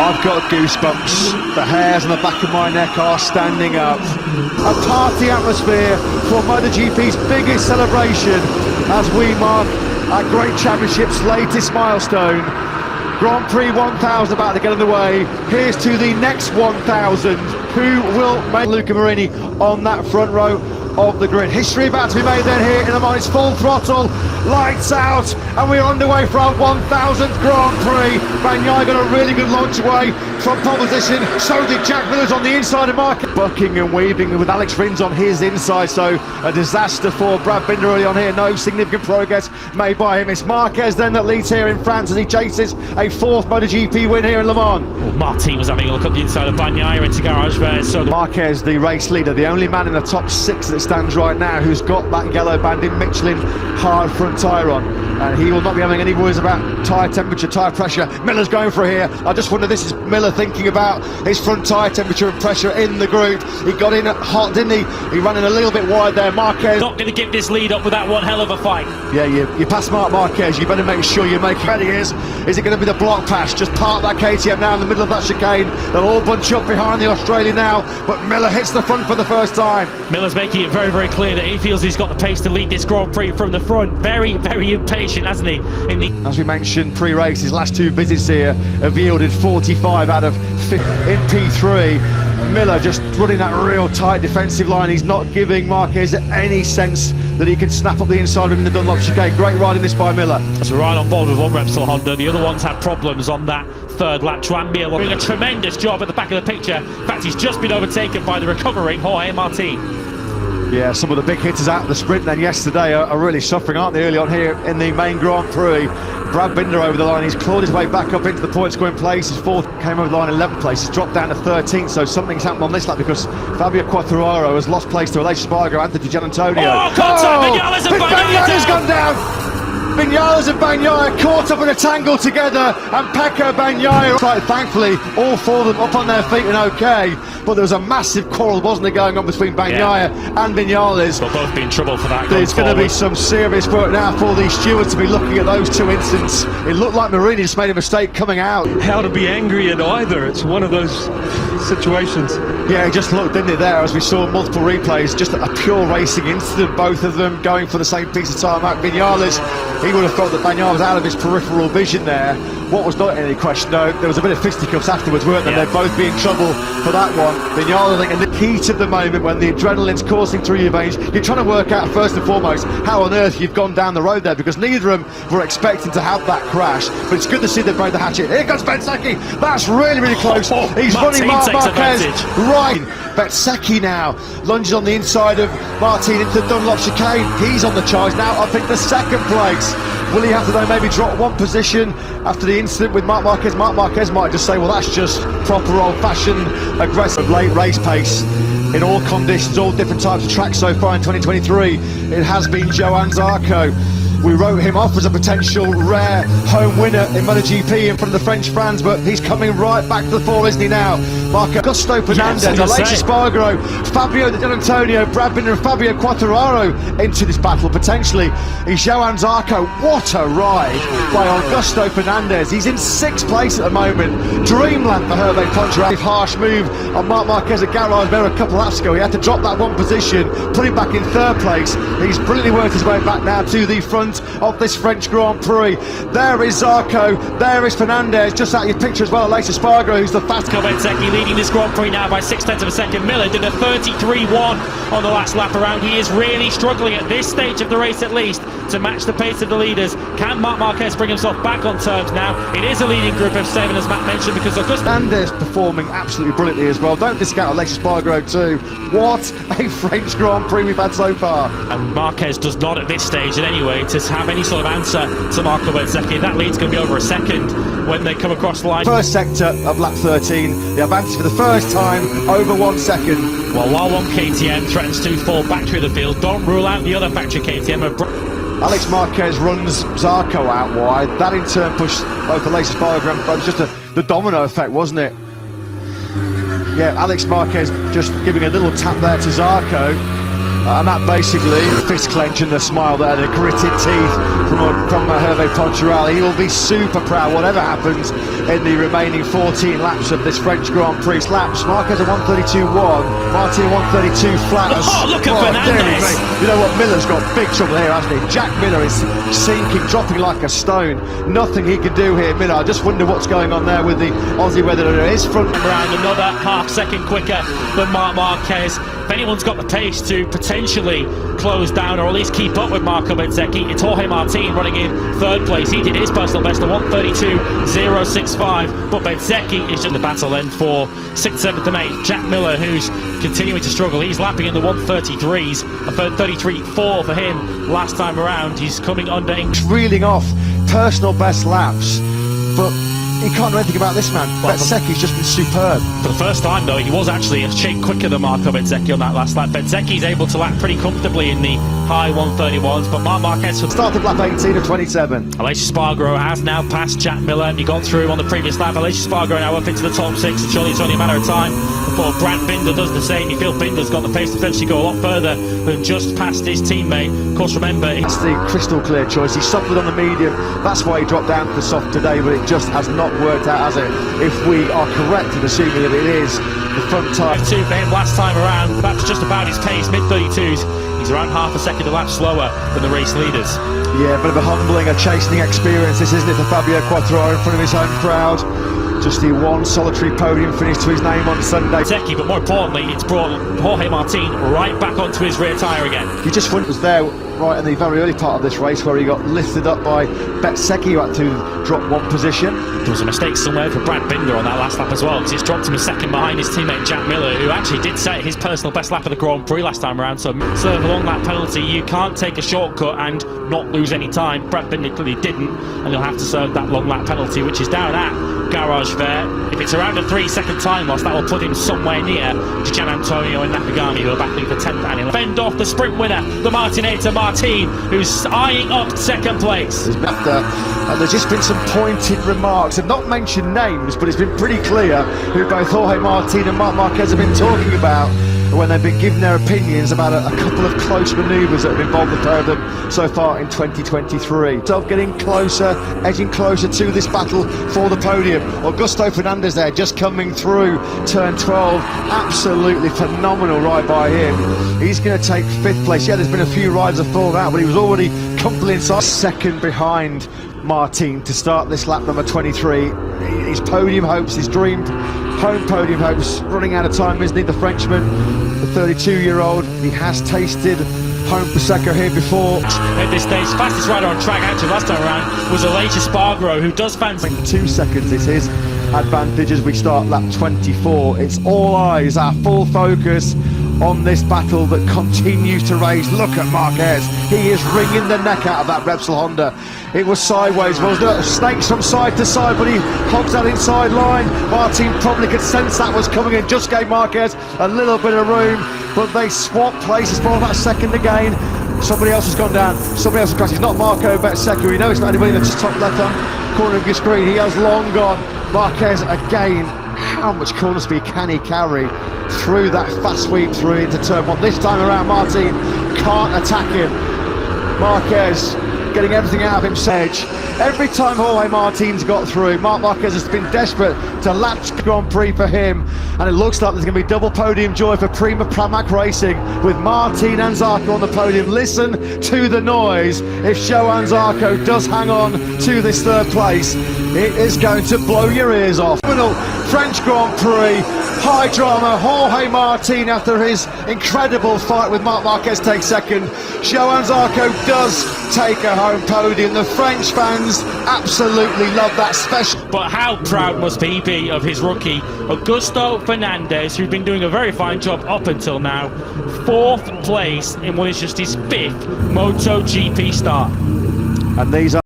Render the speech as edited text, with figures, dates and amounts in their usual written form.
I've got goosebumps. The hairs on the back of my neck are standing up. A party atmosphere for Motogp's biggest celebration as we mark our Great Championship's latest milestone. Grand Prix 1000 about to get underway. Here's to the next 1000. Who will make Luca Marini on that front row of the grid? History about to be made then here in Le Mans. It's full throttle, lights out, and we're underway for our 1000th Grand Prix. Bagnaia got a really good launch away from pole position. So did Jack Miller's on the inside of Marquez. Bucking and weaving with Alex Rins on his inside, so a disaster for Brad Binder early on here. No significant progress made by him. It's Marquez then that leads here in France as he chases a fourth Motogp win here in Le Mans. Well, Martin was having a look at the inside of Bagnaia into garage there. So Marquez, the race leader, the only man in the top six that stands right now who's got that yellow band in Michelin hard front tyre on, and he will not be having any worries about tyre temperature, tyre pressure. Miller's going for here. I just wonder, this is Miller thinking about his front tyre temperature and pressure in the group. He got in hot, didn't he? He ran in a little bit wide there. Marquez not going to give this lead up with that one hell of a fight. Yeah, you pass Marc Marquez, you better make sure you're making ready. Is it going to be the block pass? Just park that KTM now in the middle of that chicane. They'll all bunch up behind the Australian now, but Miller hits the front for the first time. Miller's making it very, very clear that he feels he's got the pace to lead this Grand Prix from the front. Very, very impatient, hasn't he? As we mentioned pre-race, his last two visits here have yielded 45 out of 50 in P3. Miller just running that real tight defensive line. He's not giving Marquez any sense that he can snap up the inside of him in the Dunlop chicane. Great riding this by Miller. So right on board with one Repsol Honda. The other ones had problems on that third lap. Tranmere doing a tremendous job at the back of the picture. In fact, he's just been overtaken by the recovering Jorge Martin. Yeah, some of the big hitters out of the sprint then yesterday are really suffering, aren't they, early on here in the main Grand Prix. Brad Binder over the line, he's clawed his way back up into the point scoring place. His fourth came over the line 11th place, he's dropped down to 13th, so something's happened on this lap because Fabio Quartararo has lost place to Aleix Espargaro, Anthony Gianantonio. Oh, contact! Vignales gone down! Vignales and Bagnaia caught up in a tangle together, and Pecco Bagnaia, thankfully, all four of them up on their feet and okay, but there was a massive quarrel, wasn't there, going on between Bagnaia and Vignales. They'll both be in trouble for that. There's going to be some serious work now for these stewards to be looking at those two incidents. It looked like Marini just made a mistake coming out. How to be angry at either, it's one of those situations. Yeah, it just looked, didn't it, there, as we saw multiple replays, just a pure racing incident, both of them going for the same piece of tarmac. Vignales, he would have thought that Bagnaia was out of his peripheral vision there. What was not any question, though, there was a bit of fisticuffs afterwards, weren't there? Yeah. They'd both be in trouble for that one. Vignales, I think, and the heat of the moment when the adrenaline's coursing through your veins, you're trying to work out, first and foremost, how on earth you've gone down the road there, because neither of them were expecting to have that crash, but it's good to see they broke the hatchet. Here comes Bezzecchi, that's really, really close. He's running Marc Marquez right. Bezzecchi now lunges on the inside of Martin into the Dunlop chicane. He's on the charge now, I think the second place. Will he have to, though, maybe drop one position after the incident with Marc Marquez? Marc Marquez might just say, well, that's just proper old-fashioned, aggressive late race pace. In all conditions, all different types of tracks so far in 2023, it has been Johann Zarco. We wrote him off as a potential rare home winner in Motogp in front of the French fans, but he's coming right back to the fore, isn't he now? Augusto Fernandez, Aleix Espargaro, Fabio Di Giannantonio, Brad Binder and Fabio Quartararo into this battle, potentially. He's Johann Zarco. What a ride by Augusto Fernandez. He's in 6th place at the moment. Dreamland for Hervé Poncharal. Harsh move on Marc Marquez at Garage there a couple of laps ago. He had to drop that one position, put him back in 3rd place. He's brilliantly worked his way back now to the front of this French Grand Prix. There is Zarco, there is Fernandez, just out of your picture as well, Aleix Espargaro, who's the fastest. Bezzecchi leading this Grand Prix now by 0.6 of a second. Miller did a 33.1 on the last lap around. He is really struggling at this stage of the race, at least, to match the pace of the leaders. Can Marc Marquez bring himself back on terms now? It is a leading group of 7, as Matt mentioned, because Augusto Fernandez performing absolutely brilliantly as well. Don't discount Aleix Espargaro too. What a French Grand Prix we've had so far. And Marquez does not at this stage in any way to have any sort of answer to Marco Bezzecchi. That lead's going to be over a second when they come across the line. First sector of lap 13, the advantage for the first time over 1 second. Well, while one KTM threatens to fall back through the field, don't rule out the other factory KTM. Alex Marquez runs Zarco out wide. That in turn pushed both Aleix Espargaro and it was just the domino effect, wasn't it? Yeah, Alex Marquez just giving a little tap there to Zarco. And that basically, the fist clench and the smile there, the gritted teeth from Hervé Poncharal. He will be super proud whatever happens in the remaining 14 laps of this French Grand Prix. Laps, Marquez at 132.1, Martin 132 flat. Oh, look at Fernandez! You know what, Miller's got big trouble here, hasn't he? Jack Miller is sinking, dropping like a stone. Nothing he can do here, Miller. I just wonder what's going on there with the Aussie, whether it is front around another half-second quicker than Marc Marquez. If anyone's got the pace to potentially close down or at least keep up with Marco Bezzecchi, it's Jorge Martin running in third place. He did his personal best of 132.065, but Bezzecchi is just the battle then for 6th, 7th and 8th. Jack Miller, who's continuing to struggle, he's lapping in the 133s, a 33.4 for him last time around. He's coming under reeling off personal best laps, but he can't do anything about this man. Well, Bezzecchi's just been superb. For the first time though, he was actually a shade quicker than Marco Bezzecchi on that last lap. Bezzecchi's able to lap pretty comfortably in the high 131s, but Marc Marquez started lap 18 of 27. Aleix Espargaro has now passed Jack Miller. He got through on the previous lap. Aleix Espargaro now up into the top 6, and surely it's only a matter of time before Brad Binder does the same. You feel Binder's got the pace to potentially go a lot further than just past his teammate. Of course, remember, it's the crystal clear choice. He suffered on the medium, that's why he dropped down to the soft today, but it just has not worked out, has it? If we are correct in assuming that it is the front tyre. 2 for him last time around. That's just about his pace, mid-32s. He's around half a second a lap slower than the race leaders. Yeah, a bit of a humbling, a chastening experience, this, isn't it, for Fabio Quartararo in front of his home crowd. Just the one solitary podium finish to his name on Sunday. Bezzecchi, but more importantly, it's brought Jorge Martin right back onto his rear tyre again. You just wonder, was there right in the very early part of this race where he got lifted up by Bezzecchi, who had to drop one position. There was a mistake somewhere for Brad Binder on that last lap as well, because it's dropped him a second behind his teammate Jack Miller, who actually did set his personal best lap of the Grand Prix last time around. So serve a long lap penalty. You can't take a shortcut and not lose any time. Brad Binder clearly didn't, and he'll have to serve that long lap penalty, which is down at Garage Fair. If it's around a 3-second time loss, that will put him somewhere near to Gian Antonio and Nakagami, who are battling for 10th and 11th. Fend off the sprint winner, the Martinator Martin, who's eyeing up 2nd place. There's just been some pointed remarks. I've not mentioned names, but it's been pretty clear who both Jorge Martin and Marc Marquez have been talking about when they've been giving their opinions about a couple of close manoeuvres that have involved the pair of them so far in 2023. So getting closer, edging closer to this battle for the podium. Augusto Fernandez there, just coming through turn 12. Absolutely phenomenal ride by him. He's going to take 5th place. Yeah, there's been a few riders that have fallen out, but he was already comfortably inside. Second behind Martin to start this lap number 23. His podium hopes, his dream home podium hopes, running out of time, isn't he, the Frenchman, the 32-year-old. He has tasted home Prosecco here before. At this stage, fastest rider on track actually last time around was Aleix Espargaro, who does fancy 2 seconds is his advantage as we start lap 24. It's all eyes, our full focus on this battle that continues to rage. Look at Marquez, he is wringing the neck out of that Repsol Honda. It was sideways, wasn't it? Snakes from side to side, but he hogs that inside line. Martin probably could sense that was coming in, just gave Marquez a little bit of room, but they swap places for about a second again. Somebody else has gone down, somebody else has crashed. It's not Marco Bezzecchi, we know it's not anybody in the top left-hand corner of your screen. He has long gone. Marquez again. How much corner speed can he carry through that fast sweep through into turn 1? This time around, Martin can't attack him. Marquez getting everything out of him. Sedge. Every time Jorge Martin's got through, Marc Marquez has been desperate to latch Grand Prix for him, and it looks like there's going to be double podium joy for Prima Pramac Racing with Martin and Zarco on the podium. Listen to the noise. If Johan Zarco does hang on to this 3rd place, it is going to blow your ears off. French Grand Prix, high drama. Jorge Martin, after his incredible fight with Marc Marquez, takes 2nd. Johan Zarco does take a home podium. The French fans absolutely love that special. But how proud must he be of his rookie, Augusto Fernandez, who's been doing a very fine job up until now. 4th place in what is just his 5th MotoGP start. And these are